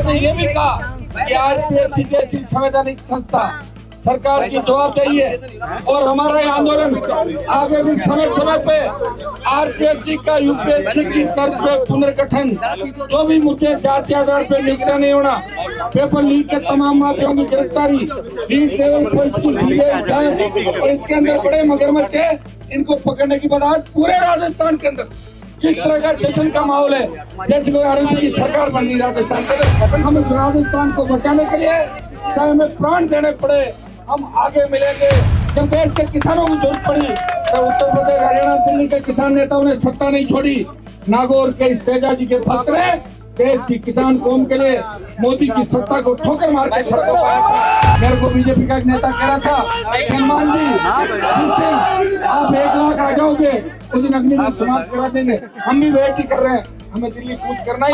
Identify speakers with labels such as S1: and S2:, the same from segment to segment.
S1: ने ये भी कहा कि आरपीएससी जैसी संवैधानिक संस्था सरकार की जवाबदेही है और हमारा ये आंदोलन आगे भी समय समय पे आरपीएससी का यूपीएससी की तर्ज पे पुनर्गठन, जो भी मुद्दे जाति आधार पे निगरानी नहीं होना, पेपर लीक के तमाम माफियाओं की गिरफ्तारी, लीड लेवल और इसके अंदर बड़े मगरमच्छ है, इनको पकड़ने की बात आज पूरे राजस्थान के अंदर जिस तरह का जश्न का माहौल है, जैसे कोई आरएलपी की सरकार बन रही राजस्थान के अंदर। हम राजस्थान को बचाने के लिए चाहे हमें प्राण देने पड़े, हम आगे मिलेंगे। जब देश के किसानों की जरूरत पड़ी तो उत्तर प्रदेश, हरियाणा, दिल्ली के किसान नेताओं ने सत्ता नहीं छोड़ी। नागौर के इस तेजा जी के भक्त ने देश की किसान कौम के लिए मोदी की सत्ता को ठोकर मार के सड़कों पर आया था। मेरे को बीजेपी का एक नेता कह रहा था, सलमान जी जिस दिन आप 1 लाख आ जाओगे उस दिन अग्निवीर समाप्त करा देंगे। हम भी वेट ही कर रहे हैं, हमें दिल्ली कूच करना ही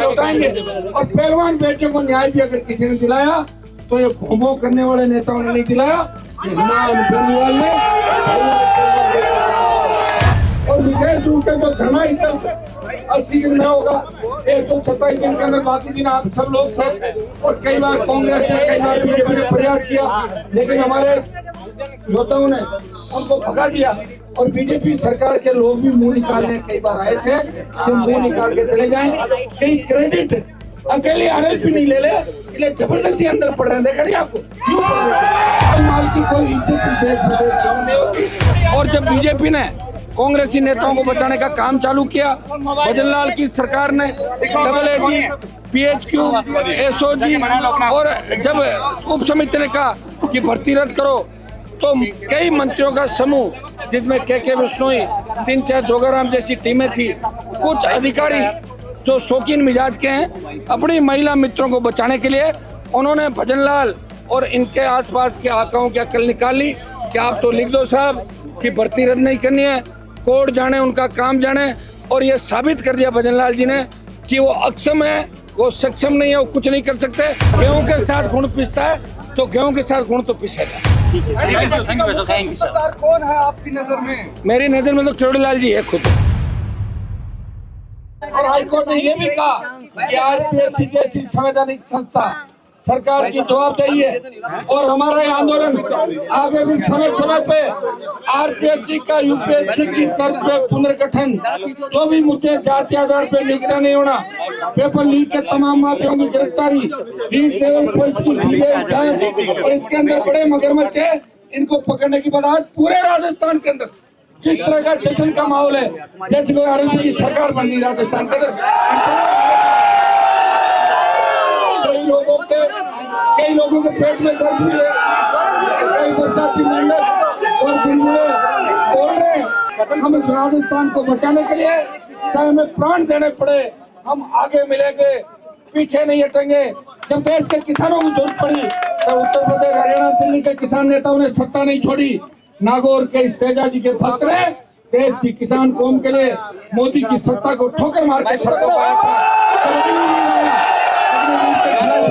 S1: लौटाएंगे। और पहलवान बेटे को न्याय भी अगर किसी ने दिलाया तो ये भोंभो करने वाले नेताओं ने नहीं दिलाया, हुमायूं बेनीवाल ने। और विशेष रूप से जो धरना 80 दिन में होगा, 127 दिन के अंदर, बाकी दिन आप सब लोग थे और कई बार कांग्रेस ने, कई बार बीजेपी ने प्रयास किया, लेकिन हमारे योद्धाओं ने उनको भगा दिया। और बीजेपी सरकार के लोग भी मुंह निकालने कई बार आए थे, जो मुंह निकाल के चले जाए। कई क्रेडिट अकेले आरएलपी नहीं ले ले, इसलिए जबरदस्ती अंदर पड़ रहे हैं, देखा नहीं आपको, क्यों पड़ रहे हैं? माल की कोई इज्जत देश प्रदेश नहीं होती। और जब बीजेपी ने कांग्रेसी नेताओं को बचाने का काम चालू किया, भजनलाल की सरकार ने AA, PHQ, SOG और जब उप समिति ने कहा कि भर्ती रद्द करो, तो कई मंत्रियों का समूह जिसमें के बिश्नोई, 3-4 जोगाराम जैसी टीमें थी, कुछ अधिकारी जो शौकीन मिजाज के हैं, अपनी महिला मित्रों को बचाने के लिए उन्होंने भजनलाल और इनके आसपास के आकाओं की अकल निकाल ली कि आप तो लिख दो साहब कि भर्ती रद्द नहीं करनी है, कोर्ट जाने, उनका काम जाने। और ये साबित कर दिया भजनलाल जी ने कि वो अक्षम है, वो सक्षम नहीं है, वो कुछ नहीं कर सकते। गेहूं के साथ गुड़ पिसता है तो गेहूं के साथ गुड़ तो पिसेगा।
S2: कौन है आपकी नजर में?
S1: मेरी नजर में तो किरोड़ीलाल जी है खुद। और हाईकोर्ट ने ये भी कहा कि आरपीएससी जैसी संवैधानिक संस्था सरकार की जवाबदेही है और हमारा ये आंदोलन आगे भी समय समय पे आरपीएससी का यूपीएससी की तर्ज पे पुनर्गठन, जो भी मुद्दे जाति आधार पे निगरानी नहीं होना, पेपर लीक के तमाम माफियाओं की गिरफ्तारी, लीड लेवल और इसके अंदर बड़े मगरमच्छ है, इनको पकड़ने की बात आज पूरे राजस्थान के अंदर जिस तरह का जश्न का माहौल है, जैसे कोई आरएलपी की सरकार बन रही राजस्थान के अंदर। कई लोगों के पेट में दर्द भी है, कई बरसाती मेंढक और बुलबुले बोल रहे हैं। हम राजस्थान को बचाने के लिए चाहे हमें प्राण देने पड़े, हम आगे मिलेंगे, पीछे नहीं हटेंगे। जब देश के किसानों की जरूरत पड़ी तो उत्तर प्रदेश, हरियाणा, दिल्ली के किसान नेताओं ने सत्ता नहीं छोड़ी। नागौर के इस तेजा जी के भक्त ने देश की किसान कौम के लिए मोदी की सत्ता को ठोकर मार के सड़कों पर आया था।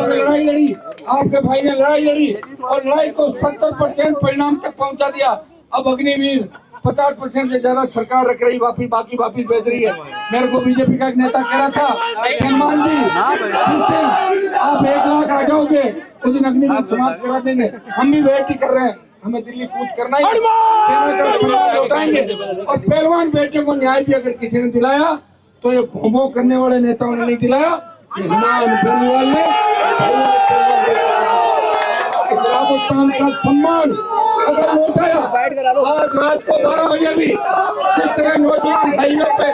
S1: लड़ाई लड़ी, आपके भाई ने लड़ाई लड़ी और लड़ाई को 70% परिणाम तक पहुंचा दिया। अब अग्निवीर 50% से ज्यादा सरकार रख रही, बाकी वापिस भेज रही है। मेरे को बीजेपी का एक नेता कह रहा था, सलमान जी जिस दिन आप 1 लाख आ जाओगे उस दिन अग्निवीर समाप्त करा देंगे। हम भी वेट ही कर रहे हैं, हमें दिल्ली कूच करना ही लौटाएंगे। और पहलवान बेटे को न्याय भी अगर किसी ने दिलाया तो ये भोंभो करने वाले नेताओं ने नहीं दिलाया, हुमायूं बेनीवाल ने। राजस्थान का सम्मान अगर लौटाया, आज रात को 12 बजे भी जिस तरह नौजवान हाईवे पे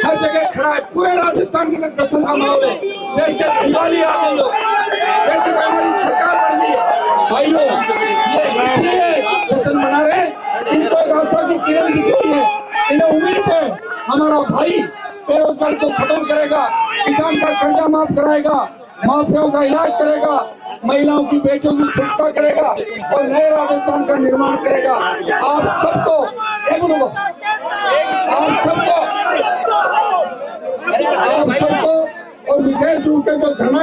S1: हर जगह खड़ा है, पूरे राजस्थान के अंदर जश्न का माहौल है, जैसे दिवाली आ गई हो, जैसे हमारी सरकार बन गई है। भाइयों, ये इसलिए जश्न मना रहे हैं, इनको एक आशा की किरण दिख रही है, इन्हें उम्मीद है हमारा भाई बेरोजगारी को खत्म करेगा, किसान का कर्जा माफ कराएगा, माफियाओं का इलाज करेगा, महिलाओं की बेटियों की सुरक्षा करेगा और नए राजस्थान का निर्माण करेगा। आप सबको और विशेष रूप से जो धरना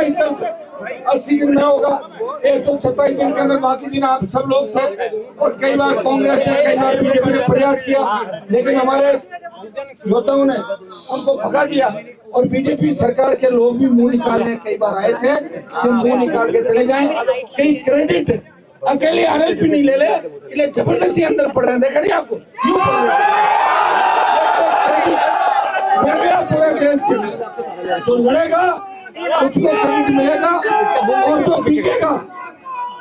S1: 80 दिन में होगा, 127 दिन के अंदर, बाकी दिन आप सब लोग थे और कई बार कांग्रेस ने, कई बार बीजेपी ने प्रयास किया, लेकिन हमारे योद्धाओं ने उनको भगा दिया। और बीजेपी सरकार के लोग भी मुंह निकालने कई बार आए थे कि मुंह निकाल के चले जाएं, कहीं क्रेडिट अकेले आरएलपी नहीं ले ले, इसलिए जबरदस्ती अंदर पड़ रहे हैं। देखा नहीं आपको, यूं पड़ रहे हैं। मिल गया पूरे देश के लिए, तो लड़ेगा उसको क्रेडिट मिलेगा, और जो बिकेगा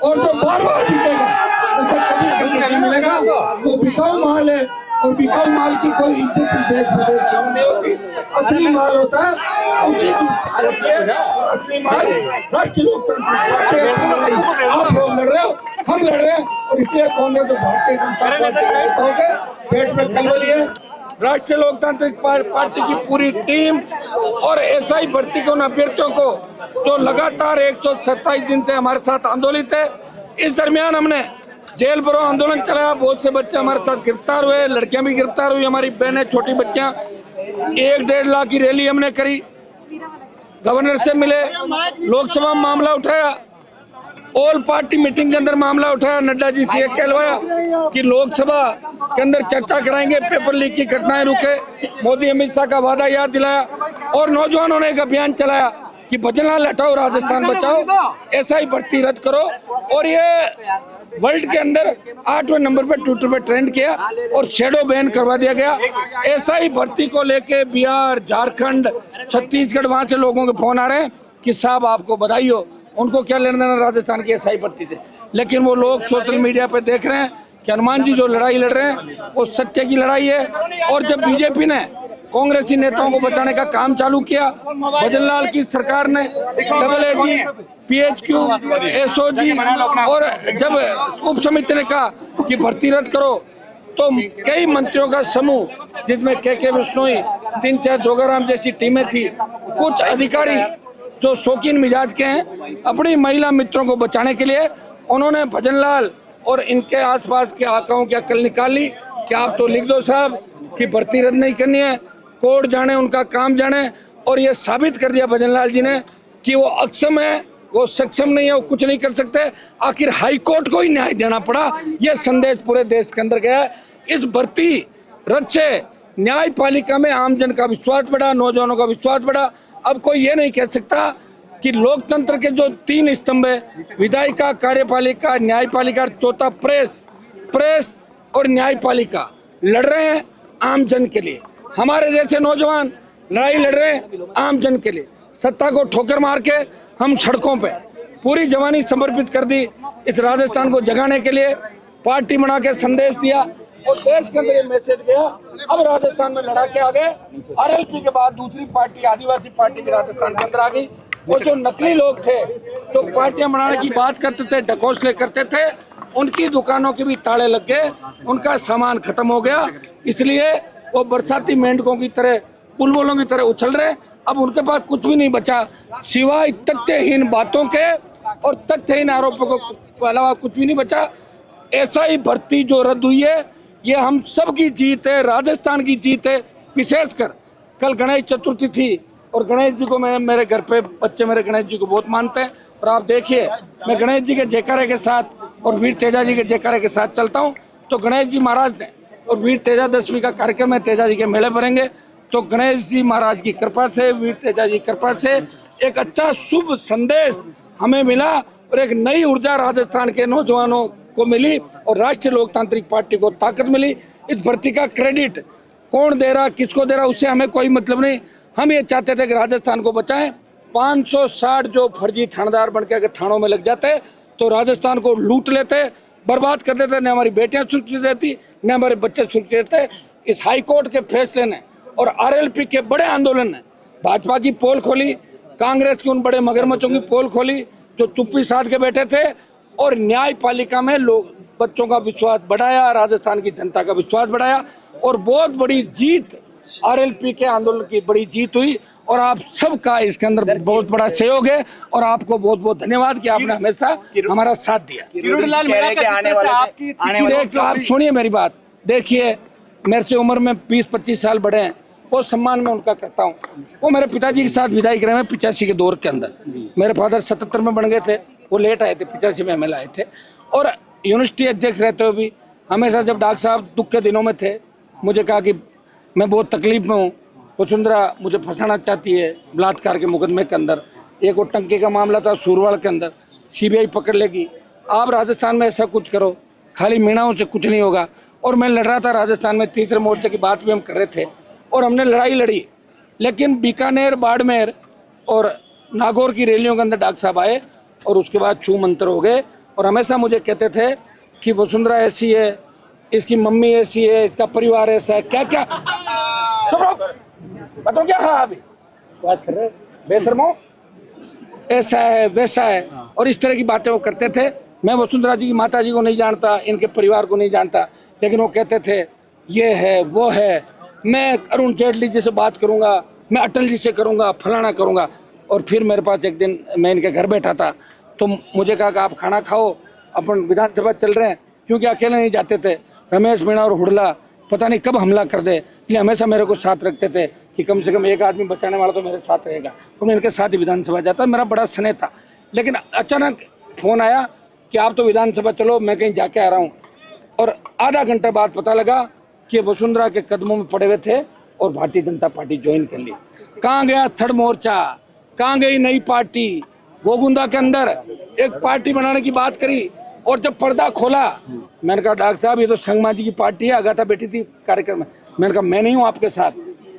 S1: और जो बार बार बिकेगा उसे कभी क्रेडिट नहीं मिलेगा। वो बिकाऊ माल है, और बिकाऊ माल की कोई इज्जत देश प्रदेश में नहीं होती। असली माल होता है उसी की होती है, असली माल राष्ट्रीय लोकतंत्र। आप लोग लड़ रहे हो, हम लड़ रहे हैं, और इसलिए कांग्रेस और भारतीय जनता पार्टी के नेताओं के पेट में खलबली है। राष्ट्रीय लोकतांत्रिक पार्टी की पूरी टीम और एसआई भर्ती के उन अभ्यर्थियों को जो लगातार 127 दिन से हमारे साथ आंदोलित है, इस दरमियान हमने जेल भरो आंदोलन चलाया। बहुत से बच्चे हमारे साथ गिरफ्तार हुए, लड़कियां भी गिरफ्तार हुई, हमारी बहनें, छोटी बच्चियां। 1-1.5 लाख की रैली हमने करी, गवर्नर से मिले, लोकसभा में मामला उठाया, ऑल पार्टी मीटिंग के अंदर मामला उठाया, नड्डा जी से कहलवाया कि लोकसभा के अंदर चर्चा कराएंगे, पेपर लीक की घटनाएं रुके। मोदी अमित शाह का वादा याद दिलाया, और नौजवानों ने एक अभियान चलाया कि भजनलाल हटाओ राजस्थान बचाओ, ऐसा ही भर्ती रद्द करो। और ये वर्ल्ड के अंदर 8वें नंबर पे ट्विटर पे ट्रेंड किया और शेडो बैन करवा दिया गया। ऐसा ही भर्ती को लेके बिहार, झारखंड, छत्तीसगढ़, वहां से लोगों के फोन आ रहे हैं कि साहब आपको बधाई हो, उनको क्या लेना देना राजस्थान की एसआई भर्ती से। लेकिन वो लोग सोशल मीडिया पे देख रहे हैं कि हनुमान जी जो लड़ाई लड़ रहे हैं वो सत्य की लड़ाई है। और जब बीजेपी ने कांग्रेसी नेताओं को बचाने का काम चालू किया, भजनलाल की सरकार ने AAG, PHQ, SOG और जब उप समिति ने कहा कि भर्ती रद्द करो, तो कई मंत्रियों का समूह जिसमें के बिश्नोई, 3-4 जोगाराम जैसी टीमें थी, कुछ अधिकारी जो शौकीन मिजाज के हैं, अपनी महिला मित्रों को बचाने के लिए उन्होंने भजनलाल और इनके आसपास के आकाओं की अकल निकाल ली कि आप तो लिख दो साहब कि भर्ती रद्द नहीं करनी है, कोर्ट जाने, उनका काम जाने। और ये साबित कर दिया भजनलाल जी ने कि वो अक्षम है, वो सक्षम नहीं है, वो कुछ नहीं कर सकते। आखिर हाई कोर्ट को ही न्याय देना पड़ा। यह संदेश पूरे देश के अंदर गया है। इस भर्ती रद्द से न्यायपालिका में आमजन का विश्वास बढ़ा, नौजवानों का विश्वास बढ़ा। अब कोई ये नहीं कह सकता कि लोकतंत्र के जो 3 स्तंभ है, विधायिका, कार्यपालिका, न्यायपालिका, चौथा प्रेस और न्यायपालिका, लड़ रहे हैं आमजन के लिए। हमारे जैसे नौजवान लड़ाई लड़ रहे हैं आमजन के लिए। सत्ता को ठोकर मार के हम सड़कों पे पूरी जवानी समर्पित कर दी इस राजस्थान को जगाने के लिए। पार्टी बना के संदेश दिया और देश के अंदर ये मैसेज गया। अब राजस्थान में लड़ा के आ गए। आरएलपी के बाद दूसरी पार्टी, आदिवासी पार्टी भी राजस्थान के अंदर आ गई। और जो नकली लोग थे, जो पार्टियां बनाने की बात करते थे, ढकोसले करते थे, उनकी दुकानों के भी ताले लग गए, उनका सामान खत्म हो गया। इसलिए वो बरसाती मेंढकों की तरह, बुलबुलों की तरह उछल रहे। अब उनके पास कुछ भी नहीं बचा सिवाय तथ्यहीन बातों के और तथ्यहीन आरोपों के अलावा कुछ भी नहीं बचा। ऐसा ही भर्ती जो रद्द हुई है, ये हम सब की जीत है, राजस्थान की जीत है। विशेषकर कल गणेश चतुर्थी थी और गणेश जी को मेरे घर पे बच्चे मेरे गणेश जी को बहुत मानते हैं। और आप देखिए, मैं गणेश जी के जयकारे के साथ और वीर तेजा जी के जयकारे के साथ चलता हूँ। तो गणेश जी महाराज ने और वीर तेजा दशमी का कार्यक्रम है, तेजा जी के मेले भरेंगे। तो गणेश जी महाराज की कृपा से, वीर तेजा जी की कृपा से एक अच्छा शुभ संदेश हमें मिला और एक नई ऊर्जा राजस्थान के नौजवानों को मिली और राष्ट्रीय लोकतांत्रिक पार्टी को ताकत मिली। इस भर्ती का क्रेडिट कौन दे रहा, किसको दे रहा, उससे हमें कोई मतलब नहीं। हम ये चाहते थे कि राजस्थान को बचाएं। 560 जो फर्जी थानेदार बन के थानों में लग जाते तो राजस्थान को लूट लेते, बर्बाद कर देते। न हमारी बेटियां सुरक्षित रहती, न हमारे बच्चे सुरक्षित रहते। इस हाई कोर्ट के फैसले ने और आरएलपी के बड़े आंदोलन ने भाजपा की पोल खोली, कांग्रेस की उन बड़े मगरमच्छों की पोल खोली जो चुप्पी साध के बैठे थे, और न्यायपालिका में लोग बच्चों का विश्वास बढ़ाया, राजस्थान की जनता का विश्वास बढ़ाया। और बहुत बड़ी जीत आरएलपी के आंदोलन की बड़ी जीत हुई। और आप सबका इसके अंदर बहुत बड़ा सहयोग है और आपको बहुत बहुत धन्यवाद कि आपने हमेशा हमारा साथ दिया। आप सुनिए मेरी बात, देखिए मेरे से उम्र में 20-25 साल बड़े हैं, वो सम्मान में उनका करता हूँ। वो मेरे पिताजी के साथ विधायक रहे हैं 85 के दौर के अंदर। मेरे फादर 77 में बन गए थे, वो लेट आए थे, 85 में एमएलए आए थे। और यूनिवर्सिटी अध्यक्ष रहते हुए भी हमेशा जब डॉक्टर साहब दुख के दिनों में थे, मुझे कहा कि
S2: मैं बहुत तकलीफ में हूँ। वसुंधरा मुझे फंसाना चाहती है बलात्कार के मुकदमे के अंदर। एक वो टंकी का मामला था सूरवाड़ के अंदर, सीबीआई पकड़ लेगी। आप राजस्थान में ऐसा कुछ करो, खाली मीणाओं से कुछ नहीं होगा। और मैं लड़ रहा था राजस्थान में, तीसरे मोर्चे की बात भी हम कर रहे थे और हमने लड़ाई लड़ी, लेकिन बीकानेर, बाड़मेर और नागौर की रैलियों के अंदर डॉक्टर साहब आए और उसके बाद छू मंतर हो गए। और हमेशा मुझे कहते थे कि वसुंधरा ऐसी है, इसकी मम्मी ऐसी है, इसका परिवार ऐसा है, क्या क्या बताओ क्या। हाँ अभी बात कर रहे बेशर्मो, ऐसा है वैसा है, और इस तरह की बातें वो करते थे। मैं वसुंधरा जी की माता जी को नहीं जानता, इनके परिवार को नहीं जानता, लेकिन वो कहते थे ये है वो है, मैं अरुण जेटली जी से बात करूंगा, मैं अटल जी से करूंगा, फलाना करूंगा। और फिर मेरे पास एक दिन मैं इनके घर बैठा था तो मुझे कहा कि आप खाना खाओ, अपन विधानसभा चल रहे हैं, क्योंकि अकेले नहीं जाते थे। रमेश मीणा और हुडला पता नहीं कब हमला कर दे, इसलिए हमेशा मेरे को साथ रखते थे कि कम से कम एक आदमी बचाने वाला तो मेरे साथ रहेगा। तो मैं इनके साथ ही विधानसभा जाता, मेरा बड़ा स्नेह था। लेकिन अचानक फोन आया कि आप तो विधानसभा चलो, मैं कहीं जाके आ रहा हूँ। और आधा घंटा बाद पता लगा कि वसुंधरा के कदमों में पड़े हुए थे और भारतीय जनता पार्टी ज्वाइन कर ली। कहाँ गया थर्ड मोर्चा, कहाँ गई नई पार्टी? गोगुंदा के अंदर एक पार्टी बनाने की बात करी, और जब पर्दा खोला मैंने कहा डॉक्टर साहब ये तो संगमा जी की पार्टी है, अगाथा बैठी थी कार्यक्रम में। मैंने कहा मैं नहीं हूँ आपके साथ।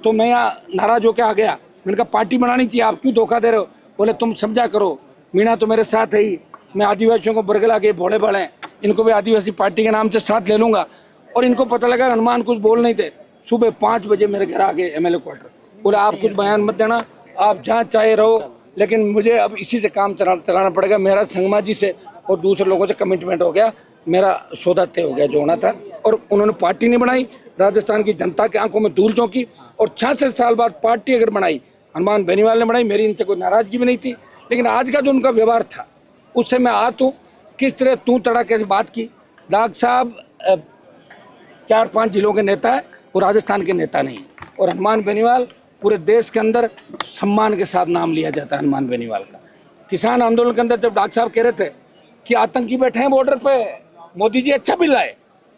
S2: तो मैं यहाँ नाराज होकर आ गया। मैंने कहा पार्टी बनानी चाहिए, आप क्यों धोखा दे रहे हो? बोले तुम समझा करो, मीणा तो मेरे साथ है ही, मैं आदिवासियों को बरगला के भोले भाले हैं, इनको भी आदिवासी पार्टी के नाम से साथ ले लूंगा। और इनको पता लगा हनुमान कुछ बोल नहीं थे। सुबह 5 बजे मेरे घर आ गए MLA क्वार्टर, बोले आप कुछ बयान मत देना, आप जहाँ चाहे रहो, लेकिन मुझे अब इसी से काम चलाना पड़ेगा। मेरा संगमा जी से और दूसरे लोगों से कमिटमेंट हो गया, मेरा सौदा तय हो गया जो होना था। और उन्होंने पार्टी नहीं बनाई, राजस्थान की जनता की आंखों में धूल झोंकी, और 66 साल बाद पार्टी अगर बनाई, हनुमान बेनीवाल ने बनाई, मेरी इनसे कोई नाराजगी भी नहीं थी। लेकिन आज का जो उनका व्यवहार था उससे मैं आहत हूँ। किस तरह तू तड़ाके से बात की। डॉक्टर साहब 4-5 जिलों के नेता है, वो राजस्थान के नेता नहीं। और हनुमान बेनीवाल पूरे देश के अंदर सम्मान के साथ नाम लिया जाता है हनुमान बेनीवाल का। किसान आंदोलन के अंदर जब डॉक्टर साहब कह रहे थे कि आतंकी बैठे हैं बॉर्डर पे, मोदी जी अच्छा बिल लाए,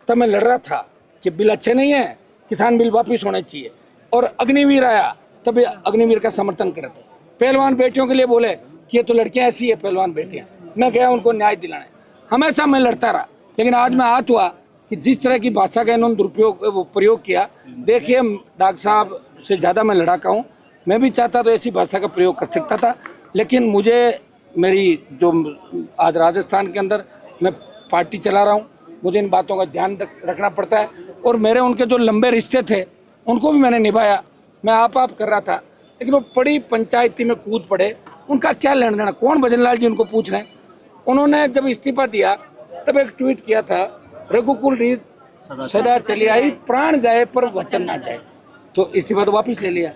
S2: तब मैं लड़ रहा था कि बिल अच्छे नहीं है, किसान बिल वापिस होने चाहिए। और अग्निवीर आया, तब अग्निवीर का समर्थन कर रहे थे। पहलवान बेटियों के लिए बोले कि ये तो लड़कियां ऐसी है पहलवान बेटियां, मैं गया उनको न्याय दिलाने। हमेशा मैं लड़ता रहा, लेकिन आज मैं आहत हुआ कि जिस तरह की भाषा का इन्होंने प्रयोग किया। देखिए डॉक्टर साहब से ज़्यादा मैं लड़ाका हूँ, मैं भी चाहता तो ऐसी भाषा का प्रयोग कर सकता था, लेकिन मुझे मेरी जो आज राजस्थान के अंदर मैं पार्टी चला रहा हूँ, मुझे इन बातों का ध्यान रखना पड़ता है। और मेरे उनके जो लंबे रिश्ते थे उनको भी मैंने निभाया, मैं आप कर रहा था, लेकिन वो बड़ी पंचायती में कूद पड़े। उनका क्या लेना देना, कौन भजनलाल जी उनको पूछ रहे हैं? उन्होंने जब इस्तीफा दिया तब एक ट्वीट किया था, रघुकुल रीत सदा चली आई, प्राण जाए पर वचन ना जाए। तो इस्तीफा तो वापिस ले लिया।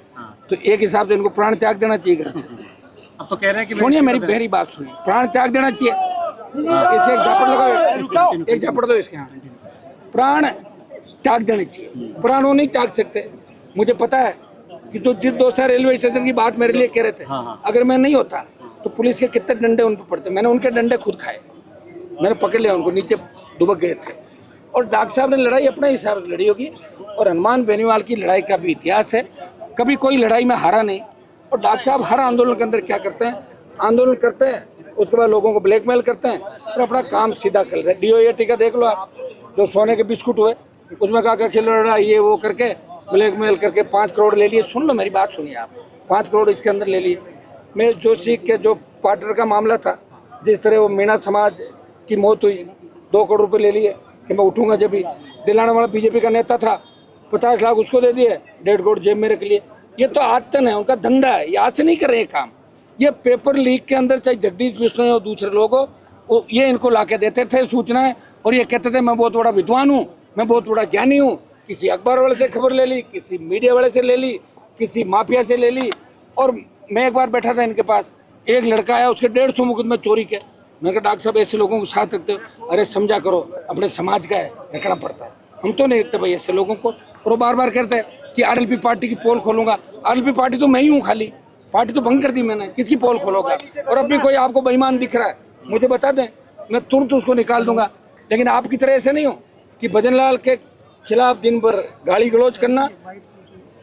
S2: तो एक हिसाब से इनको प्राण त्याग देना चाहिए घर से।
S3: अब तो कह रहे हैं कि
S2: सुनिए मेरी बात सुनिए, प्राण त्याग देना चाहिए। इसे एक झापड़ लगाओ, एक झापड़ दो इसके यहाँ। प्राण त्याग देने चाहिए, प्राण वो नहीं त्याग सकते। मुझे पता है कि जो जिस दोस्त रेलवे स्टेशन की बात मेरे लिए कह रहे थे, अगर मैं नहीं होता तो पुलिस के कितने डंडे उन पर पड़ते। मैंने उनके डंडे खुद खाए, मैंने पकड़ लिया उनको, नीचे दुबक गए थे। और डॉक्टर साहब ने लड़ाई अपने हिसाब से लड़ी होगी, और हनुमान बेनीवाल की लड़ाई का भी इतिहास है, कभी कोई लड़ाई में हारा नहीं। और डॉक्टर साहब हर आंदोलन के अंदर क्या करते हैं, आंदोलन करते हैं, उसके बाद लोगों को ब्लैकमेल करते हैं और अपना काम सीधा कर रहे हैं। DOAT का देख लो आप, जो सोने के बिस्कुट हुए उसमें कहा खिल रहा ये वो करके ब्लैकमेल करके 5 करोड़ ले लिए। सुन लो मेरी बात सुनिए आप, 5 करोड़ इसके अंदर ले लिए। मैं जोशी के जो पार्टनर का मामला था, जिस तरह वो मीणा समाज की मौत हुई, 2 करोड़ रुपये ले लिए कि मैं उठूंगा। जब भी दिलाने वाला बीजेपी का नेता था, 50 लाख उसको दे दिए, 1.5 करोड़ जेब में रख लिए। ये तो आतन है, उनका धंधा है, ये आज से नहीं कर रहे काम। ये पेपर लीक के अंदर चाहे जगदीश बिश्नोई और दूसरे लोग हो, ये इनको ला के देते थे सूचनाएं, और ये कहते थे मैं बहुत बड़ा विद्वान हूँ, मैं बहुत बड़ा ज्ञानी हूँ। किसी अखबार वाले से खबर ले ली, किसी मीडिया वाले से ले ली, किसी माफिया से ले ली। और मैं एक बार बैठा था इनके पास, एक लड़का आया, उसके 150 मुकदमे चोरी के। मैंने कहा डॉक्टर साहब ऐसे लोगों को साथ रखते हो? अरे समझा करो, अपने समाज का है, रखना पड़ता है, हम तो नहीं रखते भाई ऐसे लोगों को। और वो बार बार कहते हैं कि RLP पार्टी की पोल खोलूंगा। RLP पार्टी तो मैं ही हूँ, खाली पार्टी तो भंग कर दी मैंने, किसकी पोल खोलोगा? और अब भी कोई आपको बेईमान दिख रहा है मुझे बता दें, मैं तुरंत उसको निकाल दूंगा। लेकिन आपकी तरह ऐसे नहीं हो कि भजनलाल के खिलाफ दिन भर गाली गलौज करना,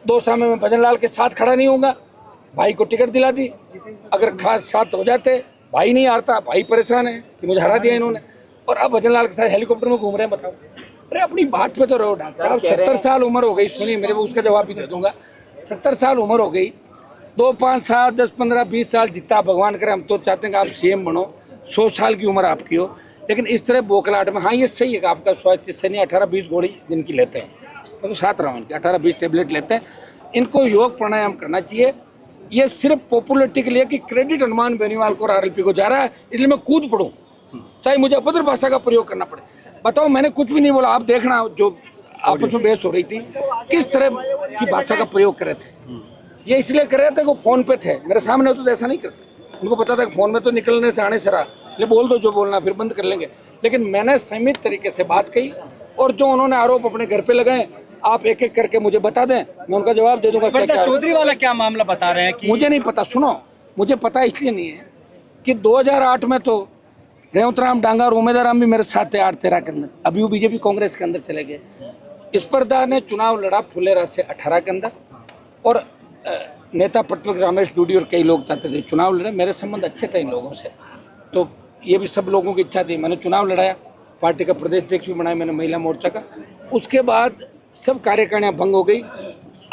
S2: 2 साल में मैं भजन लाल के साथ खड़ा नहीं होऊंगा। भाई को टिकट दिला दी, अगर खास साथ हो जाते, भाई नहीं हारता, भाई परेशान है कि मुझे हरा दिया इन्होंने, और अब भजन लाल के साथ हेलीकॉप्टर में घूम रहे हैं। बताओ, अरे अपनी बात पे तो रहो डॉक्टर साहब। 70 साल उम्र हो गई, सुनिए मेरे को उसका जवाब भी दे दूंगा। 70 साल उम्र हो गई, 2, 5 साल, 10, 15, 20 साल जितना भगवान करे, हम तो चाहते हैं कि आप सीएम बनो, 100 साल की उम्र आपकी हो, लेकिन इस तरह बोखलाहट में, हाँ ये सही है कि आपका स्वास्थ्य से नहीं 18-20 गोली दिन की लेते हैं, मैं तो साथ रहा हूँ इनकी, 18-20 टेबलेट लेते हैं। इनको योग प्राणायाम करना चाहिए। ये सिर्फ पॉपुलरिटी के लिए कि क्रेडिट हनुमान बेनीवाल को और आरएलपी को जा रहा है, इसलिए मैं कूद पड़ूँ, चाहे मुझे अभद्र भाषा का प्रयोग करना पड़े। बताओ, मैंने कुछ भी नहीं बोला, आप देखना जो आपस में बहस हो रही थी किस तरह की भाषा का प्रयोग कर रहे थे। ये इसलिए कर रहे थे कि वो फोन पे थे, मेरे सामने तो ऐसा नहीं करते। उनको पता था कि फोन में तो निकलने से आने से रहा, ये बोल दो जो बोलना, फिर बंद कर लेंगे। लेकिन मैंने संयमित तरीके से बात कही, और जो उन्होंने आरोप अपने घर पे लगाए, आप एक एक करके मुझे बता दें, मैं उनका जवाब दे दूंगा।
S3: चौधरी वाला क्या मामला बता रहे हैं कि
S2: मुझे नहीं पता, सुनो, मुझे पता इसलिए नहीं है कि 2008 में तो रेवंत राम डांगा और उमेदवार राम भी मेरे साथ थे 8-13 के अंदर, अभी वो बीजेपी कांग्रेस के अंदर चले गए। स्पर्धा ने चुनाव लड़ा फुलेरा से 18 के अंदर, और नेता प्रतिपक्ष रमेश डूडी और कई लोग चाहते थे चुनाव लड़े। मेरे संबंध अच्छे थे इन लोगों से, तो ये भी सब लोगों की इच्छा थी। मैंने चुनाव लड़ाया, पार्टी का प्रदेश अध्यक्ष भी बनाया मैंने महिला मोर्चा का। उसके बाद सब कार्यकारिणियाँ भंग हो गई।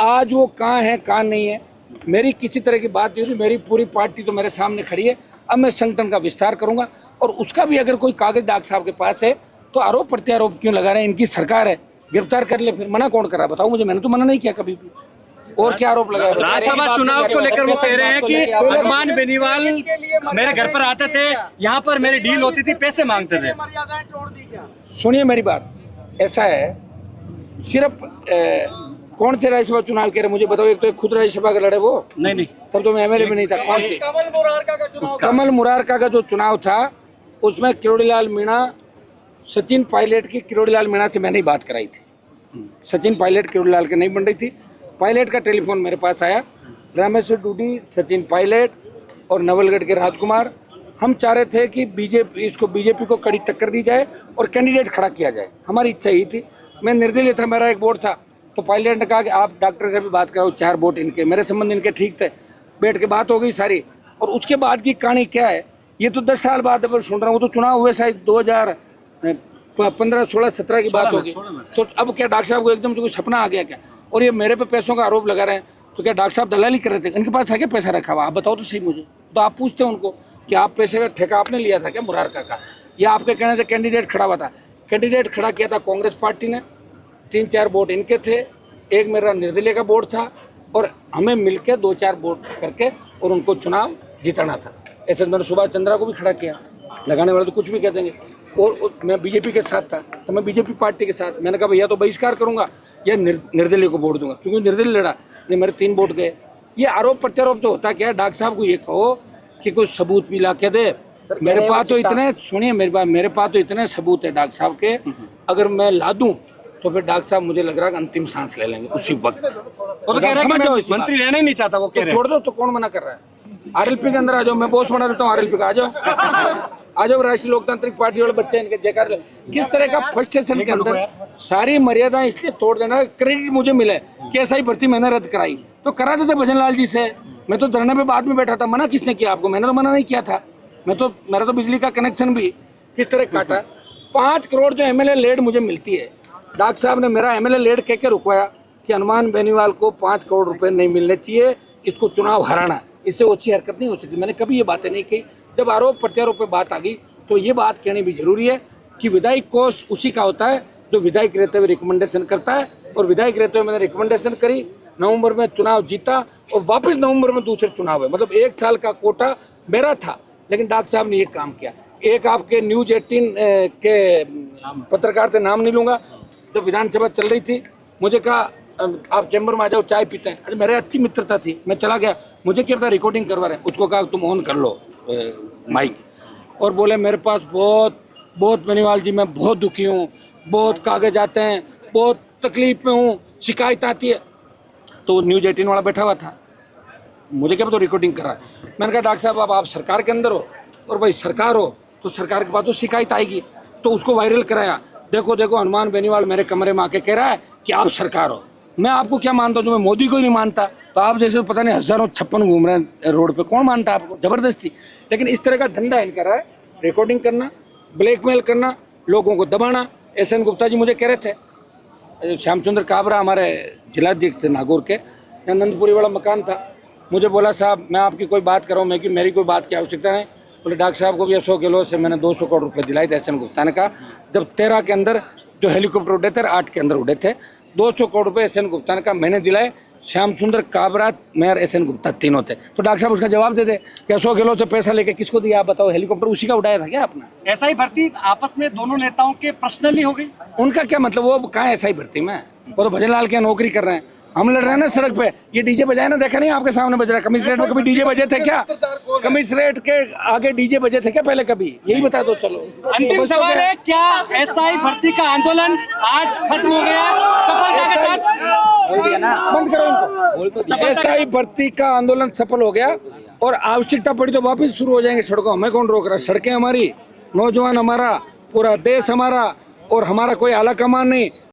S2: आज वो कहाँ है कहाँ नहीं है, मेरी किसी तरह की बात नहीं हुई। मेरी पूरी पार्टी तो मेरे सामने खड़ी है। अब मैं संगठन का विस्तार करूंगा, और उसका भी अगर कोई कागज डॉक्टर साहब के पास है तो आरोप प्रत्यारोप क्यों लगा रहे हैं? इनकी सरकार है, गिरफ्तार कर ले, फिर मना कौन कर रहा है? बताओ मुझे, मैंने तो मना नहीं किया कभी भी। और क्या आरोप लगा?
S3: राज्यसभा चुनाव को लेकर वो कह रहे हैं कि हनुमान बेनीवाल मेरे घर पर आते थे, यहाँ पर मेरी डील होती थी, पैसे मांगते थे।
S2: सुनिए मेरी बात, ऐसा है, सिर्फ कौन से राज्यसभा चुनाव कह रहे मुझे बताओ। एक तो खुद राज्यसभा का लड़े वो,
S3: नहीं,
S2: तब तो मैं एमएलए भी नहीं था। कौन सी? कमल मुरारका का जो चुनाव था, उसमें किरोड़ीलाल मीणा, सचिन पायलट की किरोड़ीलाल मीणा से मैंने ही बात कराई थी। सचिन पायलट किरोड़ीलाल के नहीं बन रही थी। पायलट का टेलीफोन मेरे पास आया, रामेश्वर डूडी, सचिन पायलट और नवलगढ़ के राजकुमार, हम चाह रहे थे कि बीजेपी को कड़ी टक्कर दी जाए और कैंडिडेट खड़ा किया जाए। हमारी इच्छा यही थी। मैं निर्दलीय था, मेरा एक वोट था, तो पायलट ने कहा कि आप डॉक्टर से भी बात कराओ, 4 वोट इनके, मेरे संबंध इनके ठीक थे। बैठ के बात हो गई सारी, और उसके बाद की कहानी क्या है, ये तो 10 साल बाद अब सुन रहा हूँ। तो चुनाव हुए शायद 2015, 16, 17 की बात होगी। तो अब क्या डॉक्टर साहब को एकदम से कोई सपना आ गया क्या? और ये मेरे पे पैसों का आरोप लगा रहे हैं, तो क्या डॉक्टर साहब दलाली कर रहे थे? इनके पास है क्या पैसा रखा हुआ? आप बताओ तो सही मुझे। तो आप पूछते हैं उनको कि आप पैसे का ठेका आपने लिया था क्या मुरारका का, या आपके कहने से कैंडिडेट खड़ा हुआ था? कैंडिडेट खड़ा किया था कांग्रेस पार्टी ने, 3-4 वोट इनके थे, एक मेरा निर्दलीय का वोट था, और हमें मिलकर 2-4 वोट करके और उनको चुनाव जिताना था। ऐसे मैंने सुभाष चंद्रा को भी खड़ा किया। लगाने वाले तो कुछ भी कह देंगे। और मैं बीजेपी के साथ था, तो मैं बीजेपी पार्टी के साथ, मैंने कहा भैया तो बहिष्कार करूंगा या निर्दलीय को वोट दूंगा, क्योंकि निर्दलीय लड़ा, नहीं मेरे 3 वोट गए। ये आरोप प्रत्यारोप तो होता क्या है? डॉक्टर साहब को ये कहो कि कोई सबूत भी ला के दे। मेरे पास तो इतने, सुनिए मेरी बात, मेरे पास तो इतने सबूत है डॉक्टर साहब के, अगर मैं ला दूं तो फिर डॉक्टर साहब मुझे लग रहा है अंतिम सांस ले लेंगे उसी वक्त।
S3: मंत्री रहना ही नहीं चाहता वो,
S2: छोड़ दो तो कौन मना कर रहा है? आरएलपी के अंदर आ जाओ, मैं बॉस बना देता हूँ आरएलपी का, आ जाओ आ जाओ। राष्ट्रीय लोकतांत्रिक पार्टी वाले बच्चे इनके जयकार। किस तरह का फ्रस्ट्रेशन के अंदर सारी मर्यादाएं इसलिए तोड़ देना, क्रेडिट मुझे मिले कि ऐसा ही भर्ती मैंने रद्द कराई, तो करा देते भजन लाल जी से। मैं तो धरने पे बाद में बैठा था, मना किसने किया आपको? मैंने तो मना नहीं किया था। मेरा तो बिजली का कनेक्शन भी किस तरह काटा। 5 करोड़ जो एमएलए लेड मुझे मिलती है, डॉक्टर साहब ने मेरा एमएलए लेड कह के रुकवाया कि हनुमान बेनीवाल को 5 करोड़ रुपए नहीं मिलने चाहिए, इसको चुनाव हराना। इससे अच्छी हरकत नहीं हो सकती। मैंने कभी ये बातें नहीं की। जब आरोप प्रत्यारोप पे बात आ गई तो ये बात कहनी भी जरूरी है कि विधायक कोष उसी का होता है जो विधायक रहते हुए रिकमेंडेशन करता है, और विधायक रहते हुए मैंने रिकमेंडेशन करी, नवंबर में चुनाव जीता, और वापस नवंबर में दूसरे चुनाव है। मतलब 1 साल का कोटा मेरा था, लेकिन डॉक्टर साहब ने ये काम किया। एक आपके न्यूज 18 के पत्रकार थे, नाम नहीं लूँगा, जब विधानसभा चल रही थी, मुझे कहा आप चैम्बर में आ जाओ, चाय पीते हैं। अरे मेरे अच्छी मित्रता थी, मैं चला गया, मुझे क्या पता रिकॉर्डिंग करवा रहे हैं। उसको कहा तुम ऑन कर लो माइक, और बोले मेरे पास बहुत बेनीवाल जी, मैं बहुत दुखी हूँ, बहुत कागज आते हैं, बहुत तकलीफ में हूँ, शिकायत आती है। तो न्यूज 18 वाला बैठा हुआ था, मुझे क्या पता रिकॉर्डिंग कर रहा है। मैंने कहा डॉक्टर साहब अब आप सरकार के अंदर हो, और भाई सरकार हो तो सरकार के पास तो शिकायत आएगी। तो उसको वायरल कराया, देखो देखो हनुमान बेनीवाल मेरे कमरे में आके कह रहा है कि आप सरकार हो। मैं आपको क्या मानता हूँ जो मैं मोदी को ही नहीं मानता, तो आप जैसे पता नहीं हजारों छप्पन घूम रहे हैं रोड पे, कौन मानता है आपको? जबरदस्ती। लेकिन इस तरह का धंधा इनका रहा है, रिकॉर्डिंग करना, ब्लैकमेल करना, लोगों को दबाना। एस एन गुप्ता जी मुझे कह रहे थे, श्याम सुंदर काबरा हमारे जिलाध्यक्ष थे नागौर के, यहाँ नंदपुरी वाला मकान था, मुझे बोला साहब मैं आपकी कोई बात कर रहा हूँ, मैं कि मेरी कोई बात की आवश्यकता नहीं। बोले डॉक्टर साहब को भी 100 किलो से मैंने 200 करोड़ रुपए दिलाए थे। एस एन गुप्ता ने कहा जब 13 के अंदर जो हेलीकॉप्टर उड़े थे 8 के अंदर उड़े थे, 200 करोड़ रुपए एस एन गुप्ता ने कहा मैंने दिलाए। Shyam Sundar Kabra, mayor S N Gupta तीनों थे। तो डॉक्टर साहब उसका जवाब दे दे कि 100 किलो से पैसा लेके किसको दिया आप बताओ? हेलीकॉप्टर उसी का उड़ाया था क्या आपने?
S3: एसआई भर्ती आपस में दोनों नेताओं के पर्सनली हो गई।
S2: उनका क्या मतलब? वो कहाँ एसआई भर्ती में, वो तो भजन लाल के नौकरी कर रहे हैं, हम लड़ रहे हैं ना सड़क पे। ये डीजे बजाए ना, देखा नहीं आपके सामने बज रहा है? कमिश्नरेट में कभी डीजे बजे थे क्या? कमिश्नरेट के आगे डीजे बजे थे क्या पहले कभी? यही बता दो। चलो
S3: अंतिम सवाल है, क्या एसआई भर्ती का आंदोलन आज खत्म हो गया सफलता के साथ?
S2: बंद करो इनको। एसआई भर्ती का आंदोलन सफल हो गया और आवश्यकता पड़ी तो वापस शुरू हो जाएंगे सड़कों। हमें कौन रोक रहा है? सड़कें हमारी, नौजवान हमारा, पूरा देश हमारा, और हमारा कोई आला कमान नहीं।